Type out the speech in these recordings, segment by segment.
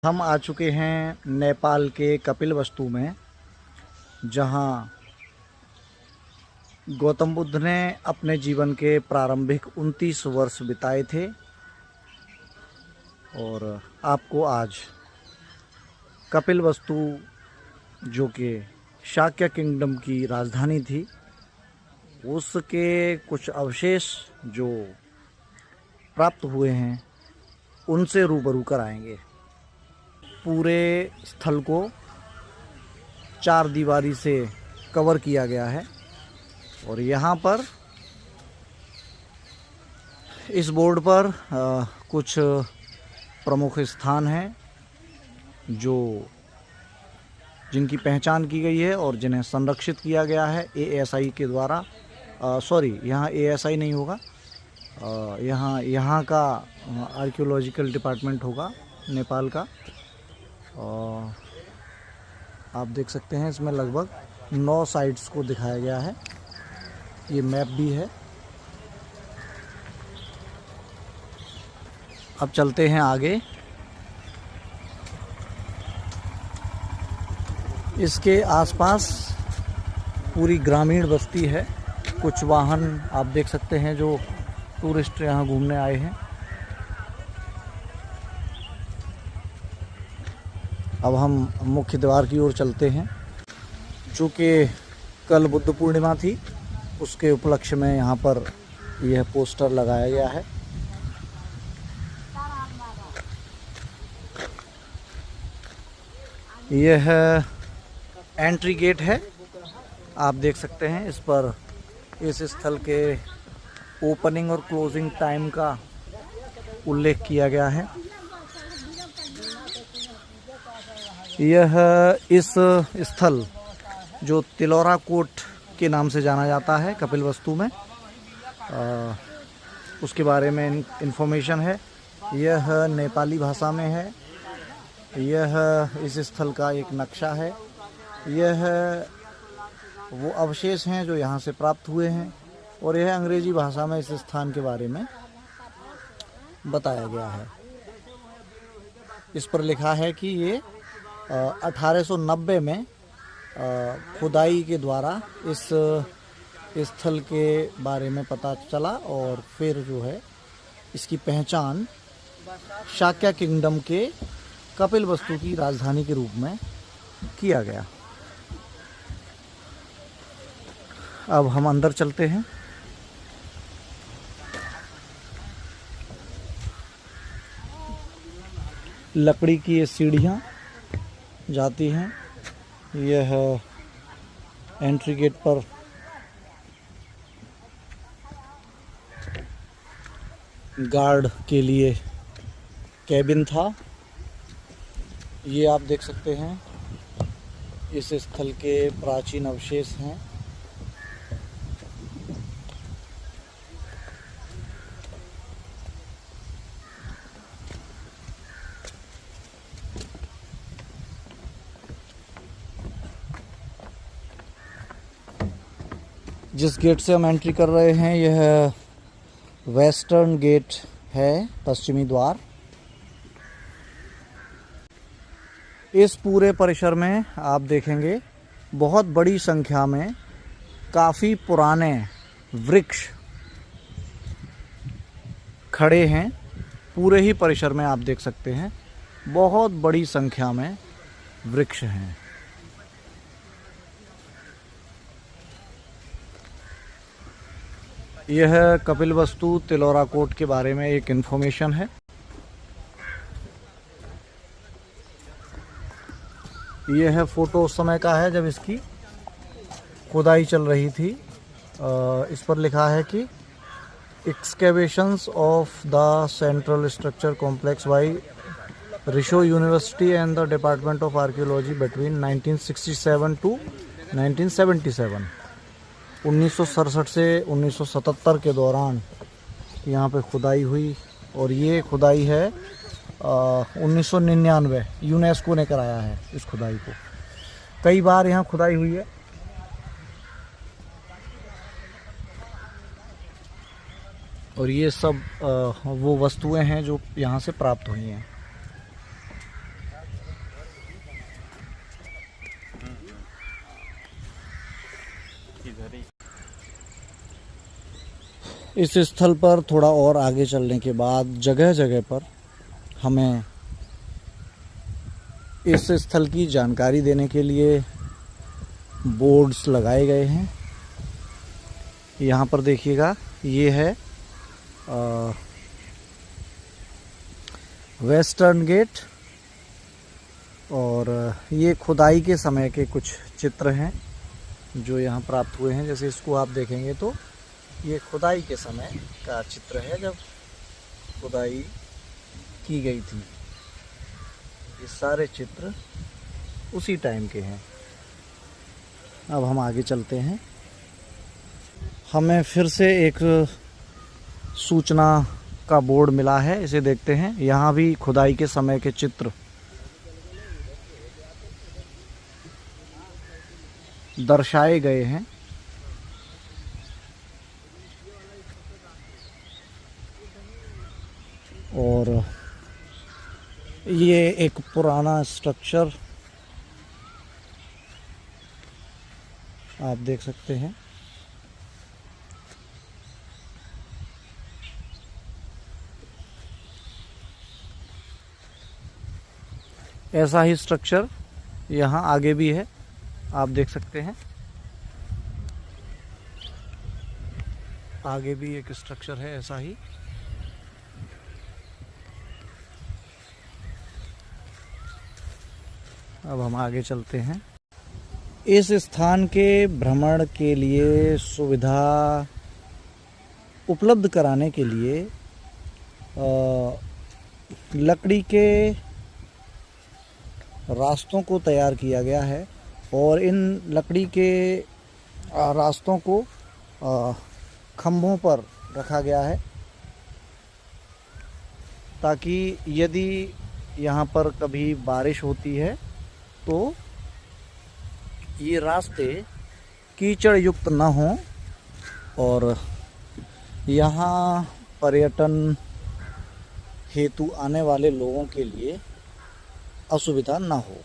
हम आ चुके हैं नेपाल के कपिलवस्तु में, जहां गौतम बुद्ध ने अपने जीवन के प्रारंभिक 29 वर्ष बिताए थे। और आपको आज कपिलवस्तु, जो कि शाक्य किंगडम की राजधानी थी, उसके कुछ अवशेष जो प्राप्त हुए हैं उनसे रूबरू कराएंगे। पूरे स्थल को 4 दीवारी से कवर किया गया है और यहाँ पर इस बोर्ड पर कुछ प्रमुख स्थान हैं जिनकी पहचान की गई है और जिन्हें संरक्षित किया गया है ASI के द्वारा। सॉरी, यहाँ ASI नहीं होगा, यहाँ का आर्कियोलॉजिकल डिपार्टमेंट होगा नेपाल का। आप देख सकते हैं इसमें लगभग 9 साइट्स को दिखाया गया है। ये मैप भी है। अब चलते हैं आगे। इसके आसपास पूरी ग्रामीण बस्ती है। कुछ वाहन आप देख सकते हैं जो टूरिस्ट यहाँ घूमने आए हैं। अब हम मुख्य द्वार की ओर चलते हैं। चूँकि कल बुद्ध पूर्णिमा थी, उसके उपलक्ष्य में यहाँ पर यह पोस्टर लगाया गया है। यह एंट्री गेट है। आप देख सकते हैं इस पर इस स्थल के ओपनिंग और क्लोजिंग टाइम का उल्लेख किया गया है। यह इस स्थल जो तिलौरा कोट के नाम से जाना जाता है कपिलवस्तु में, उसके बारे में इन्फॉर्मेशन है। यह नेपाली भाषा में है। यह इस स्थल का एक नक्शा है। यह वो अवशेष हैं जो यहाँ से प्राप्त हुए हैं और यह अंग्रेजी भाषा में इस स्थान के बारे में बताया गया है। इस पर लिखा है कि ये 1890 में खुदाई के द्वारा इस स्थल के बारे में पता चला और फिर जो है इसकी पहचान शाक्य किंगडम के कपिलवस्तु की राजधानी के रूप में किया गया। अब हम अंदर चलते हैं। लकड़ी की ये सीढ़ियाँ जाती हैं। यह एंट्री गेट पर गार्ड के लिए कैबिन था। ये आप देख सकते हैं इस स्थल के प्राचीन अवशेष हैं। जिस गेट से हम एंट्री कर रहे हैं यह वेस्टर्न गेट है, पश्चिमी द्वार। इस पूरे परिसर में आप देखेंगे बहुत बड़ी संख्या में काफ़ी पुराने वृक्ष खड़े हैं। पूरे ही परिसर में आप देख सकते हैं बहुत बड़ी संख्या में वृक्ष हैं। यह कपिलवस्तु तिलौरा कोट के बारे में एक इन्फॉर्मेशन है। यह फोटो उस समय का है जब इसकी खुदाई चल रही थी। इस पर लिखा है कि excavations of the central structure complex by Rissho university and the department of archaeology between 1967 to 1977। 1967 से 1977 के दौरान यहाँ पे खुदाई हुई और ये खुदाई है 1999 यूनेस्को ने कराया है इस खुदाई को। कई बार यहाँ खुदाई हुई है। और ये सब वो वस्तुएं हैं जो यहाँ से प्राप्त हुई हैं। इस स्थल पर थोड़ा और आगे चलने के बाद जगह जगह पर हमें इस स्थल की जानकारी देने के लिए बोर्ड्स लगाए गए हैं। यहाँ पर देखिएगा, ये है वेस्टर्न गेट, और ये खुदाई के समय के कुछ चित्र हैं जो यहाँ प्राप्त हुए हैं। जैसे इसको आप देखेंगे तो ये खुदाई के समय का चित्र है, जब खुदाई की गई थी। ये सारे चित्र उसी टाइम के हैं। अब हम आगे चलते हैं। हमें फिर से एक सूचना का बोर्ड मिला है, इसे देखते हैं। यहाँ भी खुदाई के समय के चित्र दर्शाए गए हैं। और ये एक पुराना स्ट्रक्चर आप देख सकते हैं। ऐसा ही स्ट्रक्चर यहाँ आगे भी है, आप देख सकते हैं। आगे भी एक स्ट्रक्चर है ऐसा ही। अब हम आगे चलते हैं। इस स्थान के भ्रमण के लिए सुविधा उपलब्ध कराने के लिए लकड़ी के रास्तों को तैयार किया गया है, और इन लकड़ी के रास्तों को खंभों पर रखा गया है, ताकि यदि यहाँ पर कभी बारिश होती है तो ये रास्ते कीचड़ युक्त न हों और यहाँ पर्यटन हेतु आने वाले लोगों के लिए असुविधा ना हो।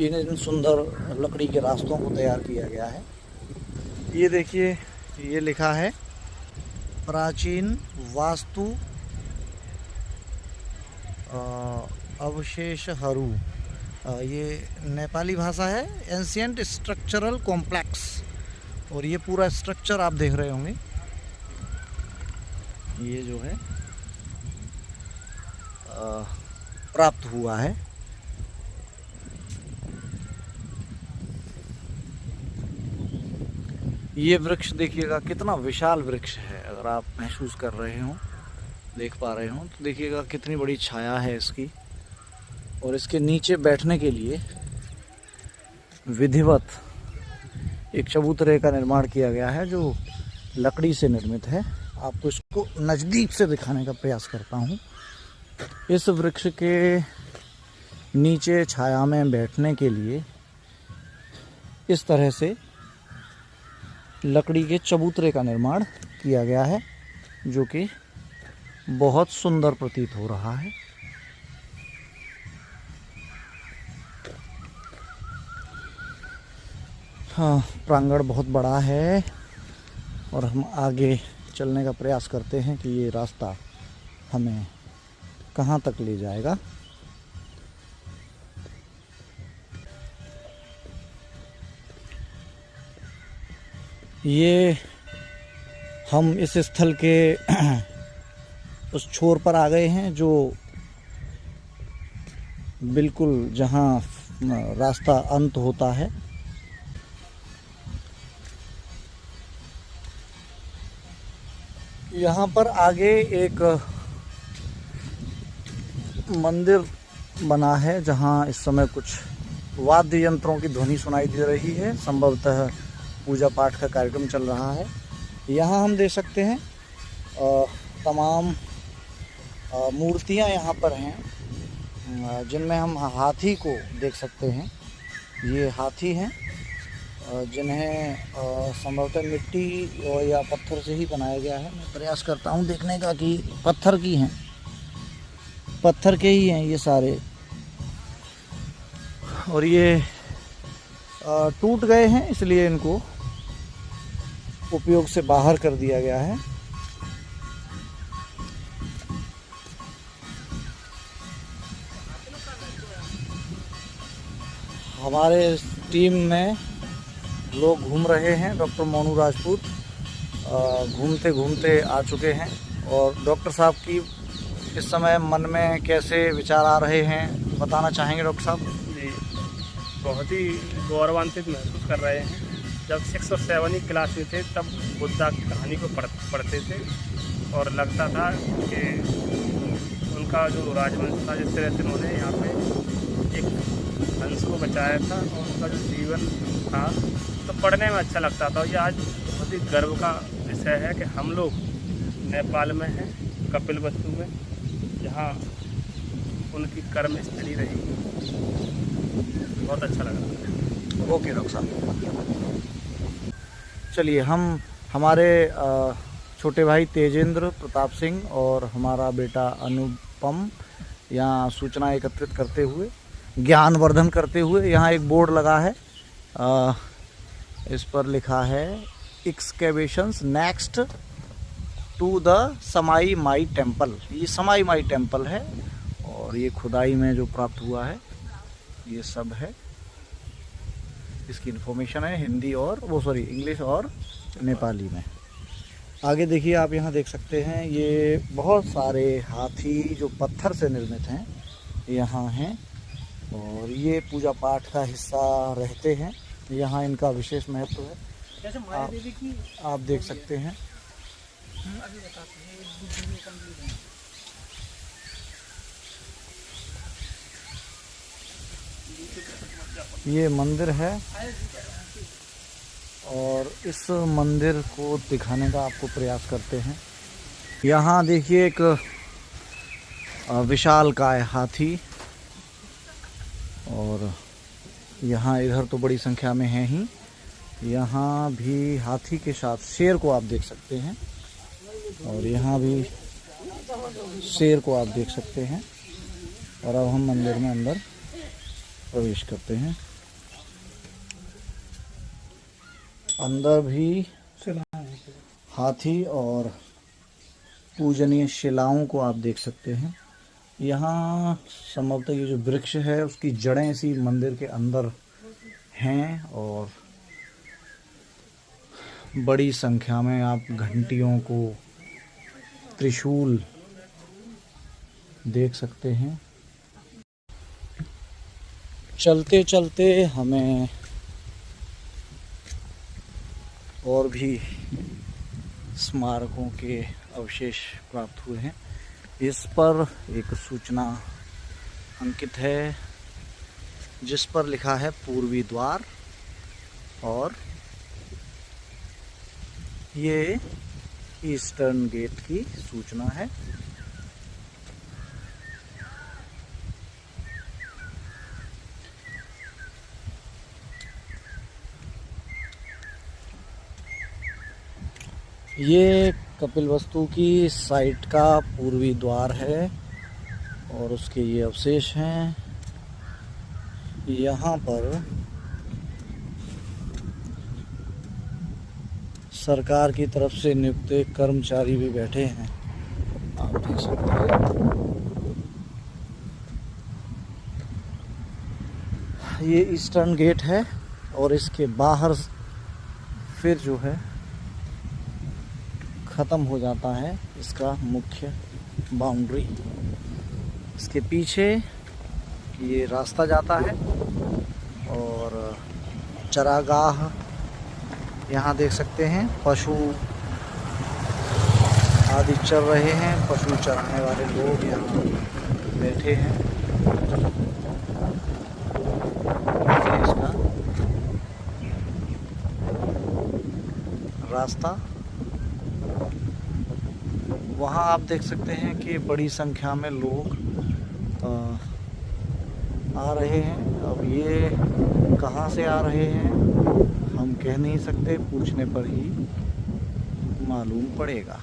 इन सुंदर लकड़ी के रास्तों को तैयार किया गया है। ये देखिए, ये लिखा है प्राचीन वास्तु अवशेषहरू। ये नेपाली भाषा है, एंशिएंट स्ट्रक्चरल कॉम्प्लेक्स। और ये पूरा स्ट्रक्चर आप देख रहे होंगे, ये जो है प्राप्त हुआ है। ये वृक्ष देखिएगा कितना विशाल वृक्ष है। अगर आप महसूस कर रहे हो, देख पा रहे हो, तो देखिएगा कितनी बड़ी छाया है इसकी। और इसके नीचे बैठने के लिए विधिवत एक चबूतरे का निर्माण किया गया है, जो लकड़ी से निर्मित है। आपको इसको नज़दीक से दिखाने का प्रयास करता हूँ। इस वृक्ष के नीचे छाया में बैठने के लिए इस तरह से लकड़ी के चबूतरे का निर्माण किया गया है, जो कि बहुत सुंदर प्रतीत हो रहा है। हाँ, प्रांगण बहुत बड़ा है और हम आगे चलने का प्रयास करते हैं कि ये रास्ता हमें कहाँ तक ले जाएगा। ये हम इस स्थल के उस छोर पर आ गए हैं, जो बिल्कुल जहाँ रास्ता अंत होता है। यहाँ पर आगे एक मंदिर बना है, जहाँ इस समय कुछ वाद्य यंत्रों की ध्वनि सुनाई दे रही है। संभवतः पूजा पाठ का कार्यक्रम चल रहा है। यहाँ हम देख सकते हैं तमाम मूर्तियाँ यहाँ पर हैं, जिनमें हम हाथी को देख सकते हैं। ये हाथी हैं जिन्हें संभवतः मिट्टी या पत्थर से ही बनाया गया है। मैं प्रयास करता हूँ देखने का कि पत्थर की हैं, पत्थर के ही हैं ये सारे। और ये टूट गए हैं, इसलिए इनको उपयोग से बाहर कर दिया गया है। हमारे टीम में लोग घूम रहे हैं। डॉक्टर मोनू राजपूत घूमते घूमते आ चुके हैं और डॉक्टर साहब की इस समय मन में कैसे विचार आ रहे हैं बताना चाहेंगे डॉक्टर साहब? जी, बहुत ही गौरवान्वित महसूस कर रहे हैं। जब 6 और 7 क्लास में थे तब बुद्धा की कहानी को पढ़ते थे और लगता था कि उनका जो राजवंश था, जिस तरह से उन्होंने यहाँ पे एक हंस को बचाया था और उनका जो जीवन था, तो पढ़ने में अच्छा लगता था। ये आज बहुत ही गर्व का विषय है कि हम लोग नेपाल में हैं, कपिलवस्तु में, जहाँ उनकी कर्म स्थली रही। बहुत अच्छा लग रहा है। ओके डॉक्टर साहब, चलिए हम हमारे छोटे भाई तेजेंद्र प्रताप सिंह और हमारा बेटा अनुपम यहाँ सूचना एकत्रित करते हुए, ज्ञानवर्धन करते हुए, यहाँ एक बोर्ड लगा है, इस पर लिखा है एक्सकेवेशंस नेक्स्ट टू द समाई माई टेम्पल। ये समाई माई टेम्पल है और ये खुदाई में जो प्राप्त हुआ है ये सब है। इसकी इन्फॉर्मेशन है हिंदी और इंग्लिश और नेपाली में। आगे देखिए, आप यहाँ देख सकते हैं ये बहुत सारे हाथी जो पत्थर से निर्मित हैं यहाँ हैं और ये पूजा पाठ का हिस्सा रहते हैं। यहाँ इनका विशेष महत्व है, आप देख सकते हैं। ये मंदिर है और इस मंदिर को दिखाने का आपको प्रयास करते हैं। यहाँ देखिए एक विशालकाय हाथी और यहाँ इधर तो बड़ी संख्या में है ही, यहाँ भी हाथी के साथ शेर को आप देख सकते हैं और यहाँ भी शेर को आप देख सकते हैं। और अब हम मंदिर में अंदर प्रवेश करते हैं। अंदर भी हाथी और पूजनीय शिलाओं को आप देख सकते हैं। यहाँ संभवतः ये जो वृक्ष है उसकी जड़ें इसी मंदिर के अंदर हैं और बड़ी संख्या में आप घंटियों को, त्रिशूल देख सकते हैं। चलते चलते हमें और भी स्मारकों के अवशेष प्राप्त हुए हैं। इस पर एक सूचना अंकित है जिस पर लिखा है पूर्वी द्वार और ये ईस्टर्न गेट की सूचना है। ये कपिलवस्तु की साइट का पूर्वी द्वार है और उसके ये अवशेष हैं। यहाँ पर सरकार की तरफ से नियुक्त कर्मचारी भी बैठे हैं, आप देख सकते हैं। ये ईस्टर्न गेट है और इसके बाहर फिर जो है ख़त्म हो जाता है इसका मुख्य बाउंड्री। इसके पीछे ये रास्ता जाता है और चरागाह यहाँ देख सकते हैं, पशु आदि चर रहे हैं। पशु चराने वाले लोग यहाँ बैठे हैं। ये इसका रास्ता। वहाँ आप देख सकते हैं कि बड़ी संख्या में लोग आ रहे हैं। अब ये कहाँ से आ रहे हैं हम कह नहीं सकते, पूछने पर ही मालूम पड़ेगा।